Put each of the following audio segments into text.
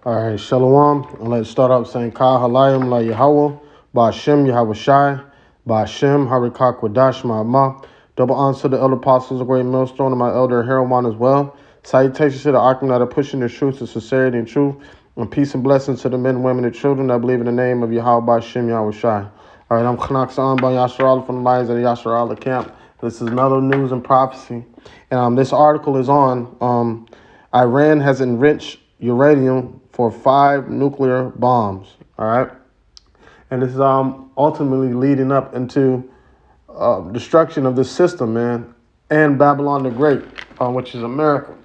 All right, Shalom. And let's start up saying Ka Halayim La Yahweh, Ba'Shem Yahweh Shai, Ba'Shem Harikak Wadash Ma'amah. Double honor to the elder apostles, a great millstone, and my elder Heroin as well. Salutations to the Akim that are pushing the truth to sincerity and truth, and peace and blessings to the men, women, and children that believe in the name of Yahweh Ba'Shem Yahweh Shai. All right, I'm Khanak Sa'an by Yasharal from the lines of the Yasharal camp. This is another news and prophecy. And this article is on Iran has enriched uranium for 5 nuclear bombs. All right, and this is ultimately leading up into destruction of this system, man, and Babylon the Great, which is America.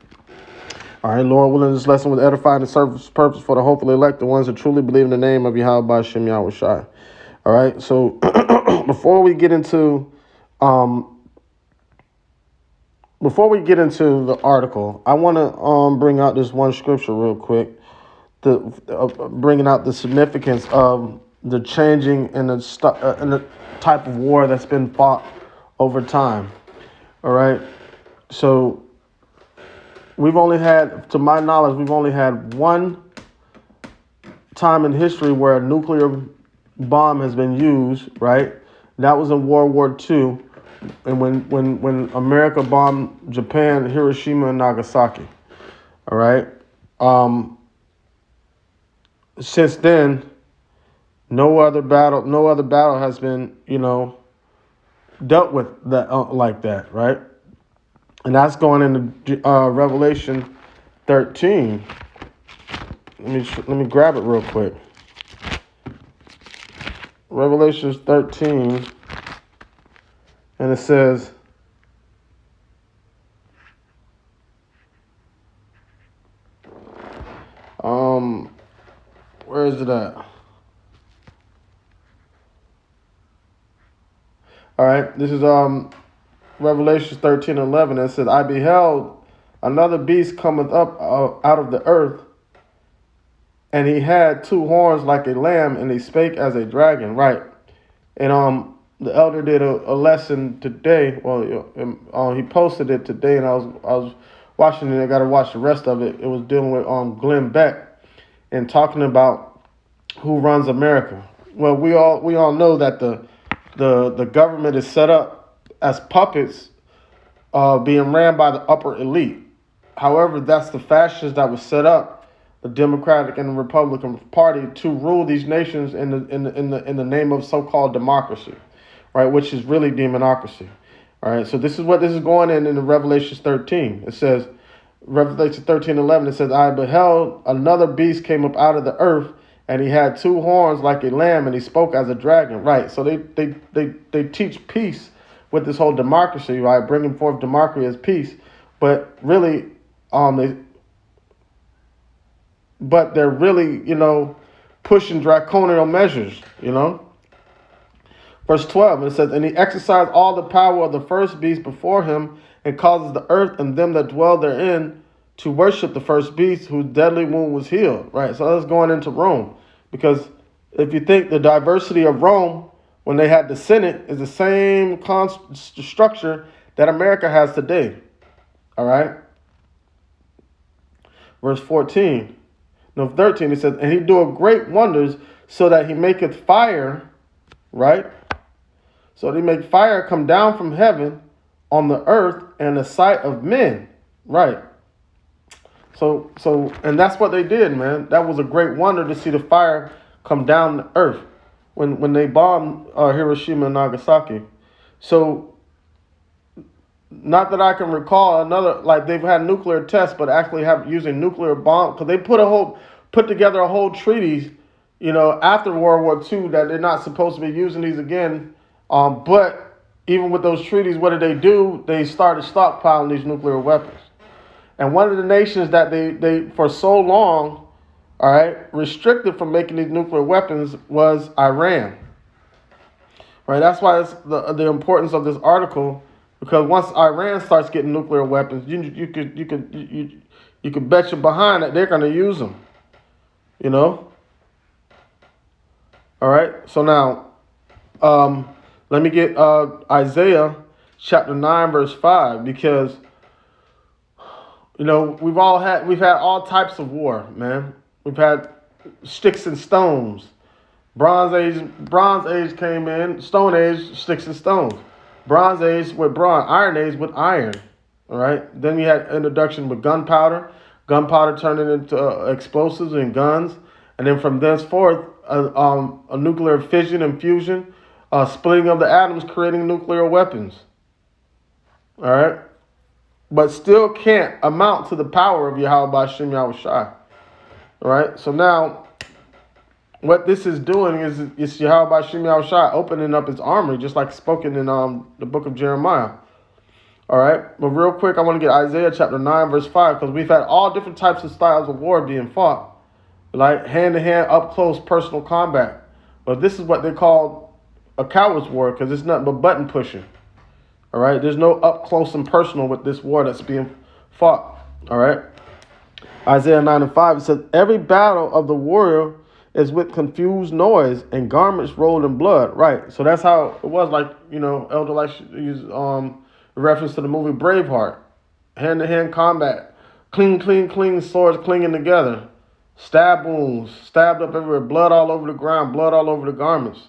All right, Lord willing, this lesson was edifying and serve its purpose for the hopefully elect, the ones that truly believe in the name of Yahweh Ba'Shem Yahweh Shai. All right, so before we get into the article, I want to bring out this one scripture real quick, bringing out the significance of the changing and the type of war that's been fought over time. All right, so to my knowledge, we've only had one time in history where a nuclear bomb has been used. Right, that was in World War II. And when America bombed Japan, Hiroshima, and Nagasaki. All right. Since then, no other battle has been, dealt with that like that, right? And that's going into Revelation 13. Let me grab it real quick. Revelation 13. And it says, where is it at? All right, this is Revelation 13:11. It says, I beheld another beast cometh up out of the earth, and he had 2 horns like a lamb, and he spake as a dragon. Right, and the elder did a lesson today. Well, he posted it today, and I was watching it. I got to watch the rest of it. It was dealing with Glenn Beck and talking about who runs America. Well, we all know that the government is set up as puppets, being ran by the upper elite. However, that's the fascists that was set up, the Democratic and the Republican Party, to rule these nations in the name of so-called democracy. Right, which is really demonocracy. All right, so this is going in the Revelation 13. It says, Revelation 13:11. It says, I beheld another beast came up out of the earth, and he had 2 horns like a lamb, and he spoke as a dragon. Right, so they teach peace with this whole democracy, right, bringing forth democracy as peace, but really, they're really, pushing draconian measures, Verse 12, it says, and he exercised all the power of the first beast before him, and causes the earth and them that dwell therein to worship the first beast, whose deadly wound was healed. Right, so that's going into Rome. Because if you think the diversity of Rome, when they had the Senate, is the same structure that America has today. All right. Verse 13, no, 13, it says, and he doeth great wonders, so that he maketh fire, right? So they make fire come down from heaven on the earth and the sight of men. Right. So and that's what they did, man. That was a great wonder to see the fire come down the earth when they bombed Hiroshima and Nagasaki. So not that I can recall another, like they've had nuclear tests, but actually have using nuclear bomb, because they put together a whole treaties, after World War II, that they're not supposed to be using these again. But even with those treaties, what did they do? They started stockpiling these nuclear weapons. And one of the nations that they for so long, all right, restricted from making these nuclear weapons was Iran. Right, that's why it's the importance of this article, because once Iran starts getting nuclear weapons, you could bet your behind that they're going to use them. All right, so now, let me get Isaiah chapter 9, verse 5, because we've had all types of war, man. We've had sticks and stones. Bronze Age came in. Stone Age, sticks and stones. Bronze Age with bronze. Iron Age with iron. All right. Then we had introduction with gunpowder. Gunpowder turning into explosives and guns, and then from thenceforth, a nuclear fission and fusion, splitting of the atoms, creating nuclear weapons. All right. But still can't amount to the power of Yahweh Ba'Shem Yahushai. All right. So now, what this is doing is it's Yahweh Ba'Shem Yahushai opening up his armory, just like spoken in the book of Jeremiah. All right. But real quick, I want to get Isaiah chapter 9, verse 5, because we've had all different types of styles of war being fought, like hand-to-hand, up-close, personal combat. But this is what they call a coward's war, because it's nothing but button pushing. All right, there's no up close and personal with this war that's being fought. All right, Isaiah 9 and 5, it says, every battle of the warrior is with confused noise and garments rolled in blood. Right, so that's how it was, like, Elder Light used reference to the movie Braveheart. Hand-to-hand combat, clean, swords clinging together, stab wounds, stabbed up everywhere, blood all over the ground, blood all over the garments.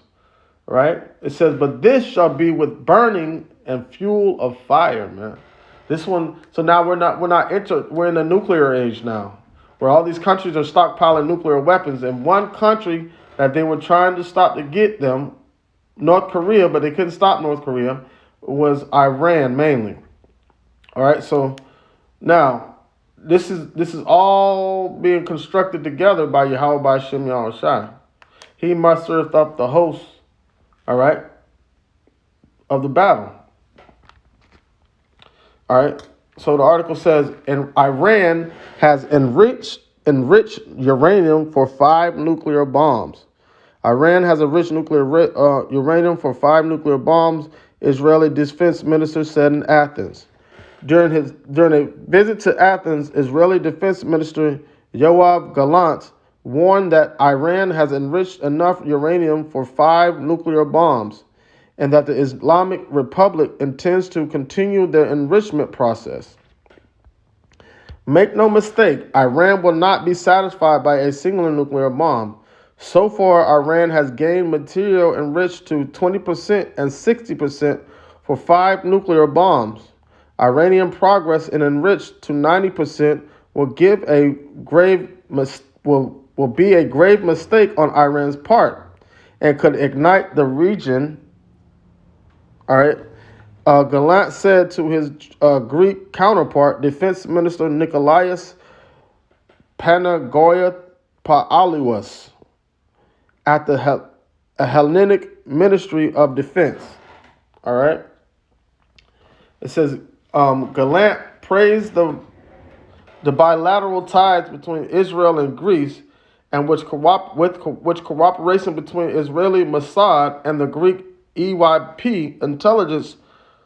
Right, it says, but this shall be with burning and fuel of fire, man. This one, so now we're in the nuclear age now, where all these countries are stockpiling nuclear weapons. And one country that they were trying to stop to get them, North Korea, but they couldn't stop North Korea, was Iran mainly. All right, so now this is all being constructed together by Yahweh Ba'Shem Yahushai. He mustereth up the hosts, all right, of the battle. All right. So the article says, and Iran has enriched uranium for 5 nuclear bombs. Iran has enriched uranium for 5 nuclear bombs, Israeli defense minister said in Athens. During a visit to Athens, Israeli defense minister Yoav Gallant warned that Iran has enriched enough uranium for 5 nuclear bombs, and that the Islamic Republic intends to continue their enrichment process. Make no mistake, Iran will not be satisfied by a single nuclear bomb. So far, Iran has gained material enriched to 20% and 60% for 5 nuclear bombs. Iranian progress in enriched to 90% will be a grave mistake on Iran's part and could ignite the region. All right. Gallant said to his Greek counterpart, Defense Minister Nikolaos Panagoiopoulos, at the Hellenic Ministry of Defense. All right. It says Gallant praised the bilateral ties between Israel and Greece, and which cooperation between Israeli Mossad and the Greek EYP intelligence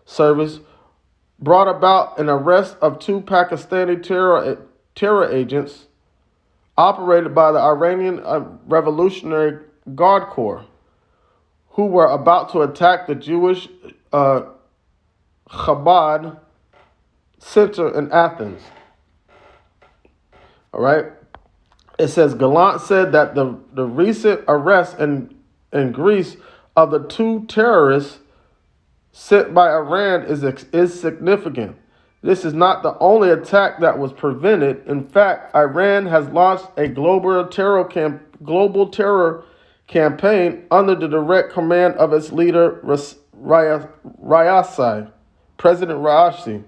service brought about an arrest of 2 Pakistani terror agents operated by the Iranian Revolutionary Guard Corps, who were about to attack the Jewish Chabad Center in Athens. All right. It says Gallant said that the recent arrest in Greece of the 2 terrorists sent by Iran is significant. This is not the only attack that was prevented. In fact, Iran has launched a global terror campaign under the direct command of its leader, Raisi, President Raisi.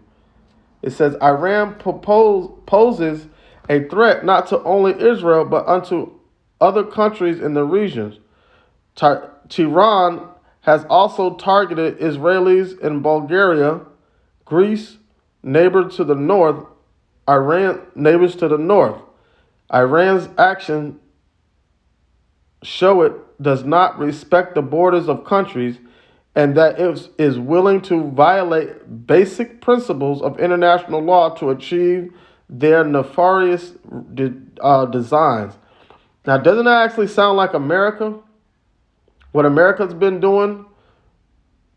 It says Iran poses a threat not to only Israel, but unto other countries in the region. Tehran has also targeted Israelis in Bulgaria, Greece, neighbors to the north. Iran's action show it does not respect the borders of countries, and that it is willing to violate basic principles of international law to achieve their nefarious designs. Now, doesn't that actually sound like America? What America's been doing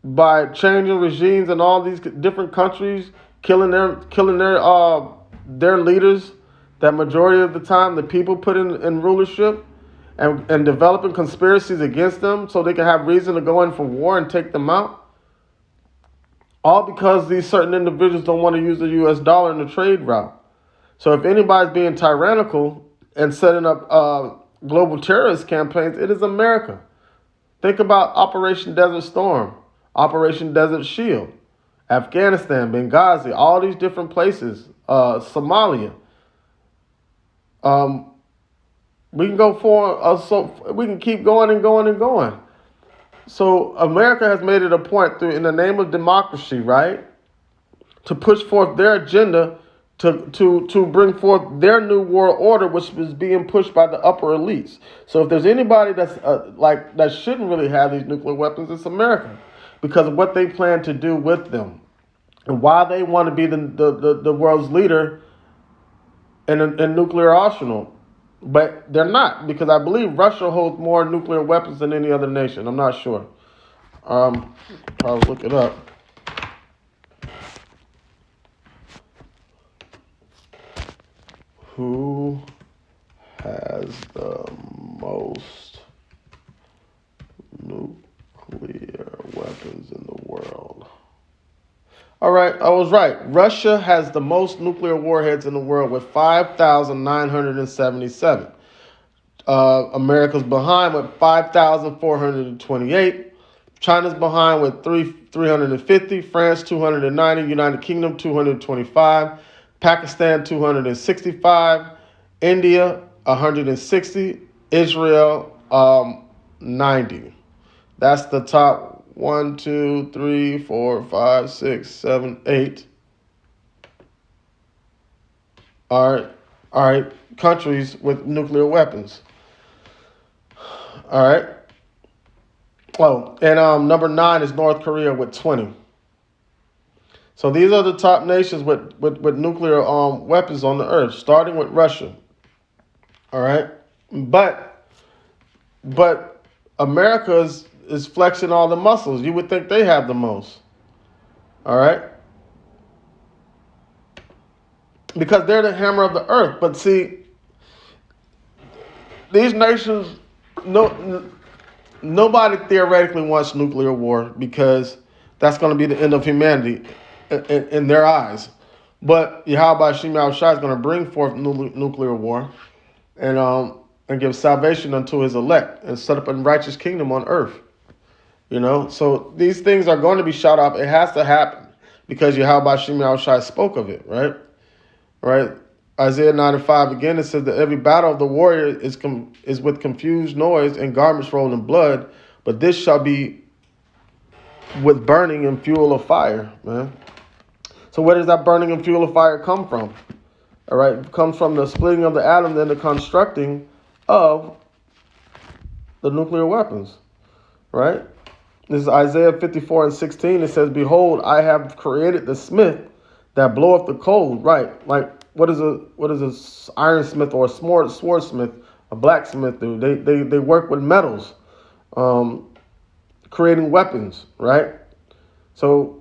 by changing regimes in all these different countries, killing their leaders that majority of the time the people put in rulership and developing conspiracies against them so they can have reason to go in for war and take them out. All because these certain individuals don't want to use the US dollar in the trade route. So if anybody's being tyrannical and setting up global terrorist campaigns, it is America. Think about Operation Desert Storm, Operation Desert Shield, Afghanistan, Benghazi, all these different places, Somalia. We can go for so we can keep going and going and going. So America has made it a point through, in the name of democracy, right, to push forth their agenda to bring forth their new world order, which is being pushed by the upper elites. So if there's anybody that's that shouldn't really have these nuclear weapons, it's America, because of what they plan to do with them and why they want to be the world's leader in nuclear arsenal. But they're not, because I believe Russia holds more nuclear weapons than any other nation. I'm not sure. I'll look it up. Who has the most nuclear weapons in the world? All right, I was right. Russia has the most nuclear warheads in the world with 5,977. America's behind with 5,428. China's behind with 350. France 290. United Kingdom 225. Pakistan 265. India 160. Israel 90. That's the top 1, 2, 3, 4, 5, 6, 7, 8. All right, countries with nuclear weapons. All right. Oh, and number 9 is North Korea with 20. So these are the top nations with nuclear weapons on the earth, starting with Russia. All right, but America is flexing all the muscles. You would think they have the most. All right, because they're the hammer of the earth. But see, these nations, nobody theoretically wants nuclear war, because that's going to be the end of humanity in their eyes. But Yahweh Shem Shai is going to bring forth nuclear war and give salvation unto his elect and set up a righteous kingdom on earth. You know, so these things are going to be shot off. It has to happen because Yahweh Shem Shai spoke of it, right? Right. Isaiah 9:5 again, it says that every battle of the warrior is with confused noise and garments rolled in blood, but this shall be with burning and fuel of fire, man. So where does that burning and fuel of fire come from? All right, it comes from the splitting of the atom, then the constructing of the nuclear weapons, right? This is Isaiah 54:16. It says, "Behold, I have created the smith that bloweth the coals." Right, like what is a ironsmith or a swordsmith, a blacksmith do? They work with metals, creating weapons, right? So,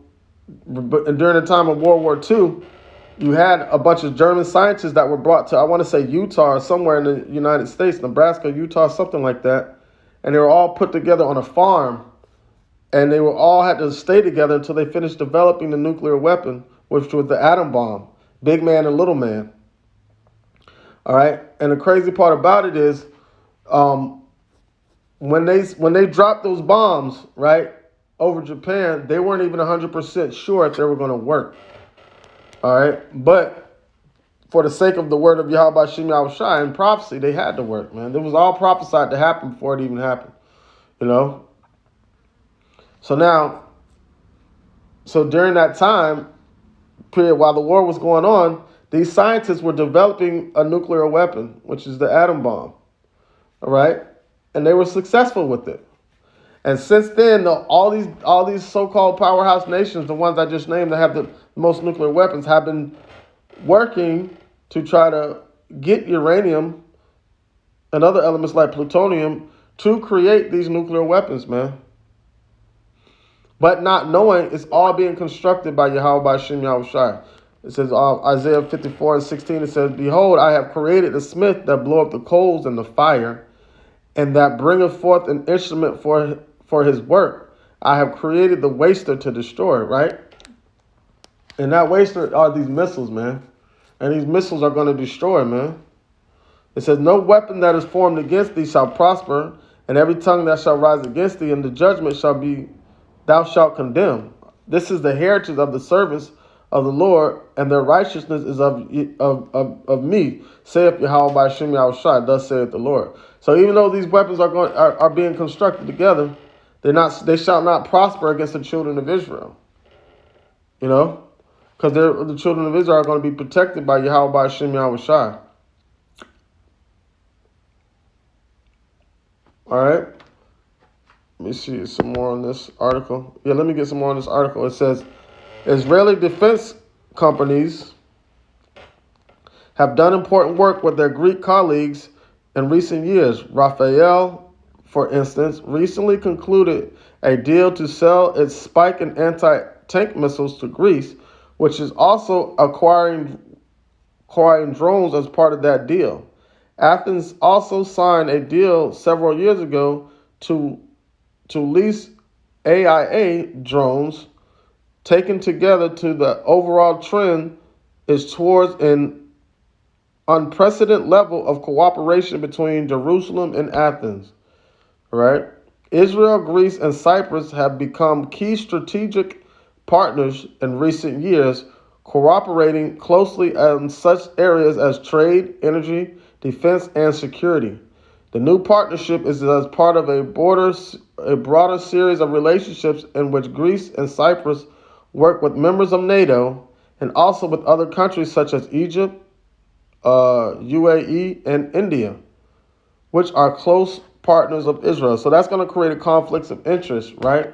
but during the time of World War II, you had a bunch of German scientists that were brought to, I want to say Utah or somewhere in the United States, Nebraska, Utah, something like that, and they were all put together on a farm, and they were all had to stay together until they finished developing the nuclear weapon, which was the atom bomb, big man and little man. All right, and the crazy part about it is, when they dropped those bombs, right, over Japan, they weren't even 100% sure if they were going to work. All right, but for the sake of the word of Yahweh Shem Shai and prophecy, they had to work, man. It was all prophesied to happen before it even happened, you know. So during that time period, while the war was going on, these scientists were developing a nuclear weapon, which is the atom bomb. All right, and they were successful with it. And since then, all these so-called powerhouse nations, the ones I just named that have the most nuclear weapons, have been working to try to get uranium and other elements like plutonium to create these nuclear weapons, man. But not knowing it's all being constructed by Yahweh Shem Shai. It says Isaiah 54:16. It says, "Behold, I have created a smith that bloweth the coals in the fire, and that bringeth forth an instrument for his work. I have created the waster to destroy." Right? And that waster are these missiles, man. And these missiles are going to destroy, man. It says, "No weapon that is formed against thee shall prosper, and every tongue that shall rise against thee in the judgment shall be thou shalt condemn. This is the heritage of the servants of the Lord, and their righteousness is of me, saith Yahweh by Shem Yahushai, thus saith the Lord." So even though these weapons are being constructed together, they shall not prosper against the children of Israel. You know? Because the children of Israel are going to be protected by Yahweh by Shem Yahushai. All right. Let me see some more on this article. Yeah, let me get some more on this article. It says, Israeli defense companies have done important work with their Greek colleagues in recent years. Rafael, for instance, recently concluded a deal to sell its Spike and anti-tank missiles to Greece, which is also acquiring drones as part of that deal. Athens also signed a deal several years ago to lease AIA drones. Taken together, to the overall trend is towards an unprecedented level of cooperation between Jerusalem and Athens. Right? Israel, Greece, and Cyprus have become key strategic partners in recent years, cooperating closely in such areas as trade, energy, defense, and security. The new partnership is as part of a broader series of relationships in which Greece and Cyprus work with members of NATO and also with other countries such as Egypt, UAE, and India, which are close partners of Israel. So that's going to create a conflict of interest, right?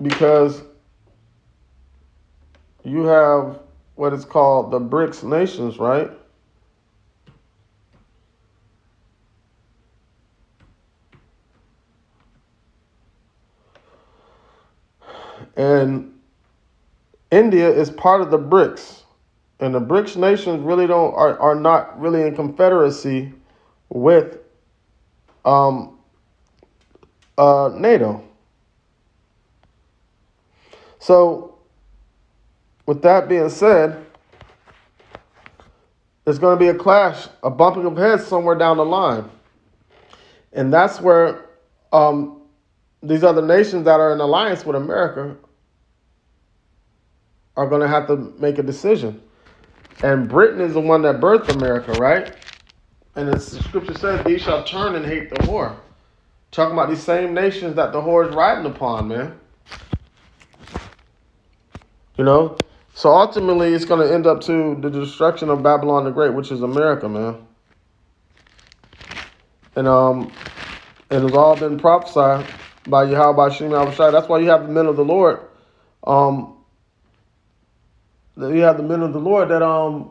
Because you have what is called the BRICS nations, right? And India is part of the BRICS. And the BRICS nations really are not really in confederacy with NATO. So, with that being said, there's going to be a clash, a bumping of heads somewhere down the line. And that's where these other nations that are in alliance with America are going to have to make a decision. And Britain is the one that birthed America, right? And the scripture says, "These shall turn and hate the whore." Talking about these same nations that the whore is riding upon, man. You know? So ultimately, it's going to end up to the destruction of Babylon the Great, which is America, man. And it's all been prophesied by Yahweh by Shem Yahushai. That's why you have the men of the Lord. You have the men of the Lord that are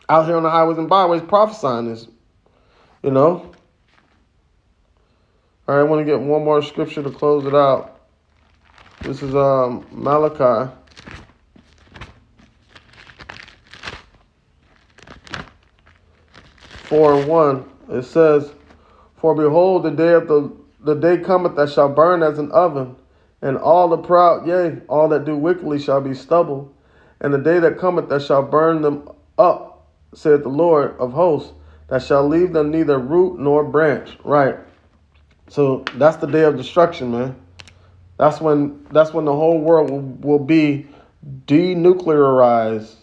out here on the highways and byways prophesying this. You know? All right, I want to get one more scripture to close it out. This is Malachi. Four 1. It says, "For behold, the day cometh that shall burn as an oven, and all the proud, yea, all that do wickedly shall be stubble. And the day that cometh that shall burn them up, saith the Lord of hosts, that shall leave them neither root nor branch." Right. So that's the day of destruction, man. That's when the whole world will be denuclearized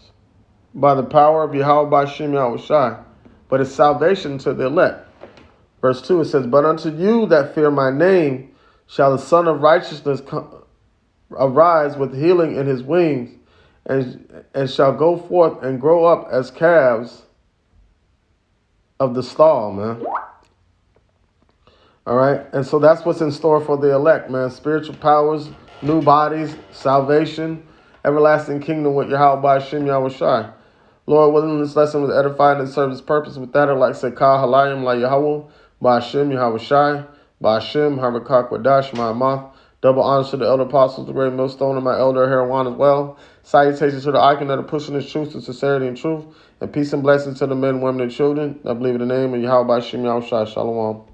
by the power of Yahweh by Shem Yahushai. But it's salvation to the elect. Verse 2, it says, "But unto you that fear my name shall the Son of Righteousness arise with healing in his wings, and shall go forth and grow up as calves of the stall," man. All right. And so that's what's in store for the elect, man. Spiritual powers, new bodies, salvation, everlasting kingdom with Yahweh by Shem Yahushai. Lord, willing this lesson was edifying and serve its purpose. With that, I'd like to say, Ka Halayim La Yahweh, Ba Shem Yahushai, Ba Shem Harakak Wadash Ma'amath. Double honors to the elder apostles, the great millstone, and my elder Herawan as well. Salutations to the icon that are pushing this truth to sincerity and truth. And peace and blessings to the men, women, and children. I believe in the name of Yahweh Shem Yahushua. Shalom.